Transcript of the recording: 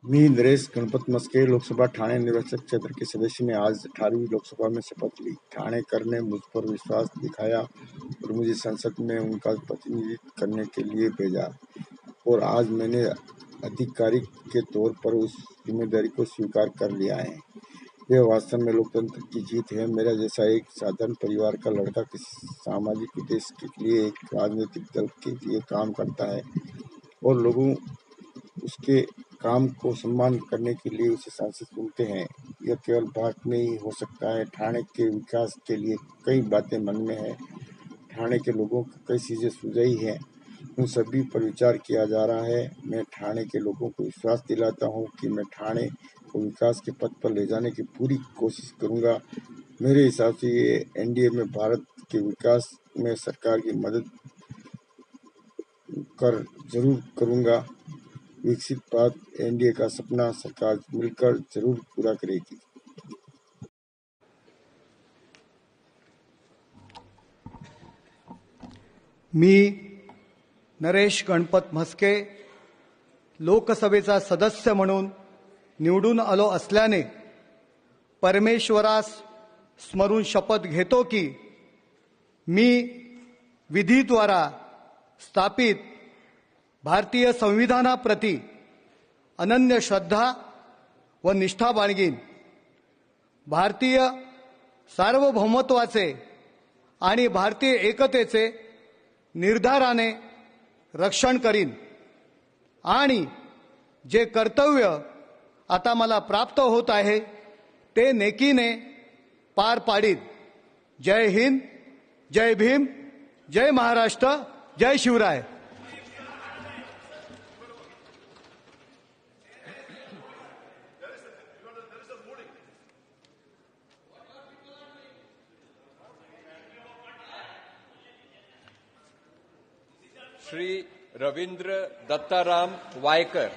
मी नरेश गणपत मस्के लोकसभा ठाणे निर्वाचक क्षेत्र के सदस्य ने आज 18वीं लोकसभा में शपथ ली। ठाणेकर ने मुझ पर विश्वास दिखाया और मुझे संसद में उनका प्रतिनिधित्व करने के लिए भेजा और आज मैंने अधिकारी के तौर पर उस जिम्मेदारी को स्वीकार कर लिया है। यह वास्तव में लोकतंत्र की जीत है। मेरा जैसा एक साधारण परिवार का लड़का किसी सामाजिक उद्देश्य के लिए एक राजनीतिक दल के लिए काम करता है और लोगों उसके काम को सम्मान करने के लिए उसे सांसद चुनते हैं। यह केवल बात में ही हो सकता है। ठाणे के विकास के लिए कई बातें मन में है। ठाणे के लोगों को कई चीजें सुझाई है, उन सभी पर विचार किया जा रहा है। मैं ठाणे के लोगों को विश्वास दिलाता हूं कि मैं ठाणे को विकास के पथ पर ले जाने की पूरी कोशिश करूंगा। मेरे हिसाब से ये एनडीए में भारत के विकास में सरकार की मदद कर जरूर करूंगा। विकसित भारत एनडीए का सपना सरकार मिलकर जरूर पूरा करेगी। मी नरेश गणपत म्हस्के लोकसभेचा सदस्य म्हणून निवडून आलो असल्याने परमेश्वरास स्मरून शपथ घेतो की मी विधीद्वारा स्थापित भारतीय संविधानाप्रती अनन्य श्रद्धा व निष्ठा बाळगीन। भारतीय सार्वभौमत्वाचे आणि भारतीय एकतेचे निर्धाराने रक्षण करीन आणि जे कर्तव्य आता मला प्राप्त होत आहे ते नेकीने पार पाडीन। जय हिंद, जय भीम, जय महाराष्ट्र, जय शिवराय। श्री रवींद्र दत्ताराम वायकर।